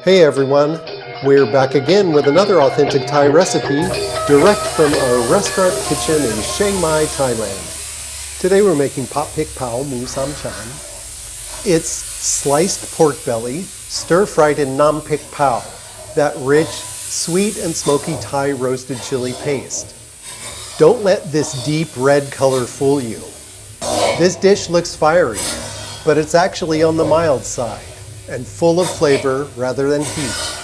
Hey everyone, we're back again with another authentic Thai recipe direct from our restaurant kitchen in Chiang Mai, Thailand. Today we're making Pad Prik Pao Moo Sam Chan. It's sliced pork belly stir-fried in Nam Prik Pao, that rich, sweet and smoky Thai roasted chili paste. Don't let this deep red color fool you. This dish looks fiery, but it's actually on the mild side and full of flavor rather than heat.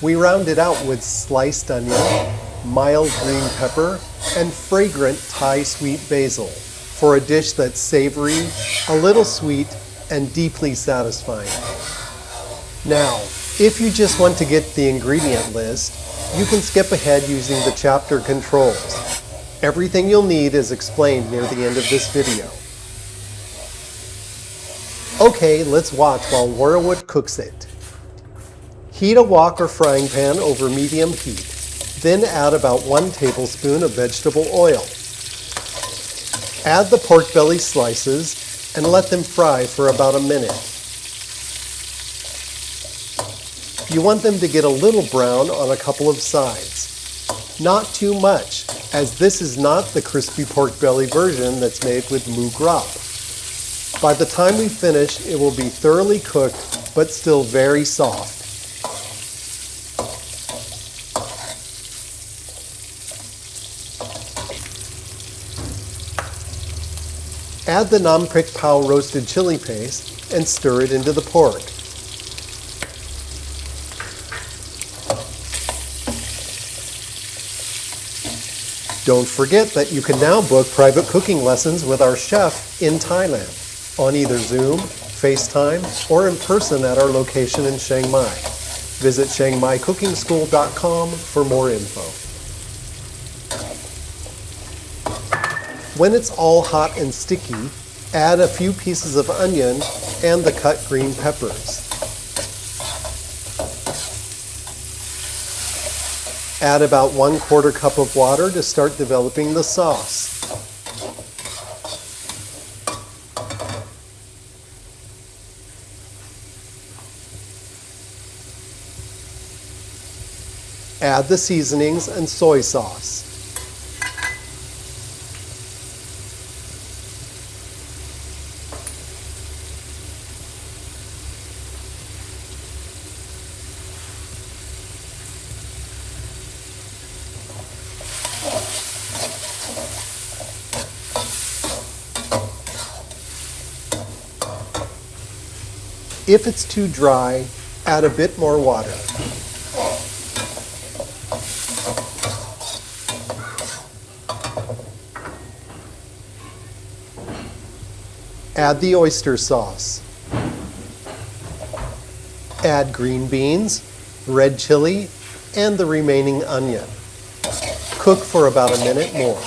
We round it out with sliced onion, mild green pepper, and fragrant Thai sweet basil for a dish that's savory, a little sweet, and deeply satisfying. Now, if you just want to get the ingredient list, you can skip ahead using the chapter controls. Everything you'll need is explained near the end of this video. Okay, let's watch while Worawut cooks it. Heat a wok or frying pan over medium heat. Then add about 1 tablespoon of vegetable oil. Add the pork belly slices and let them fry for about a minute. You want them to get a little brown on a couple of sides. Not too much, as this is not the crispy pork belly version that's made with moo grop. By the time we finish, it will be thoroughly cooked, but still very soft. Add the Nam Prik Pao roasted chili paste and stir it into the pork. Don't forget that you can now book private cooking lessons with our chef in Thailand on either Zoom, FaceTime, or in person at our location in Chiang Mai. Visit chiangmaicookingschool.com for more info. When it's all hot and sticky, add a few pieces of onion and the cut green peppers. Add about 1/4 cup of water to start developing the sauce. Add the seasonings and soy sauce. If it's too dry, add a bit more water. Add the oyster sauce. Add green beans, red chili, and the remaining onion. Cook for about a minute more.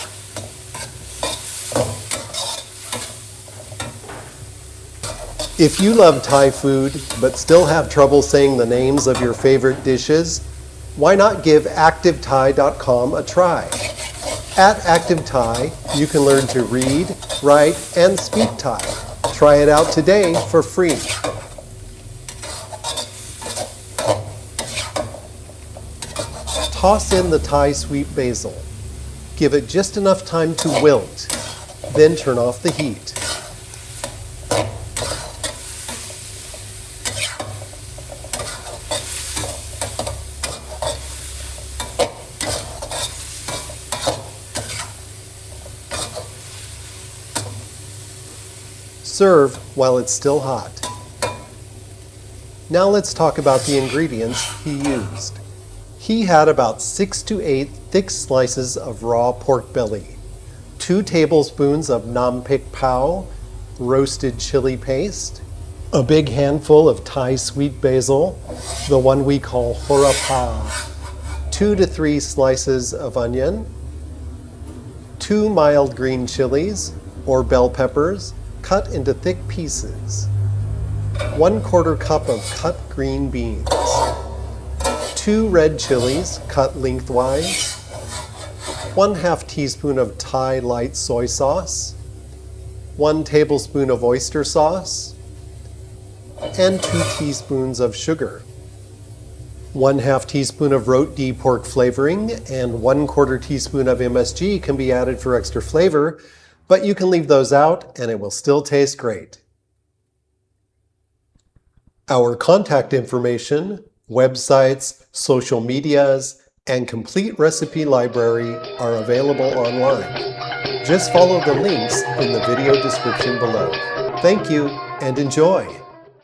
If you love Thai food but still have trouble saying the names of your favorite dishes, why not give ActiveThai.com a try? At Active Thai, you can learn to read, write, and speak Thai. Try it out today for free. Toss in the Thai sweet basil. Give it just enough time to wilt. Then turn off the heat. Serve while it's still hot. Now let's talk about the ingredients he used. He had about 6 to 8 thick slices of raw pork belly, 2 tablespoons of Nam Prik Pao roasted chili paste, a big handful of Thai sweet basil, the one we call hora pa, 2 to 3 slices of onion, 2 mild green chilies or bell peppers, cut into thick pieces, 1/4 cup of cut green beans, 2 red chilies cut lengthwise, 1/2 teaspoon of Thai light soy sauce, 1 tablespoon of oyster sauce, and 2 teaspoons of sugar. 1/2 teaspoon of rote D pork flavoring and 1/4 teaspoon of MSG can be added for extra flavor, but you can leave those out and it will still taste great. Our contact information, websites, social medias, and complete recipe library are available online. Just follow the links in the video description below. Thank you and enjoy!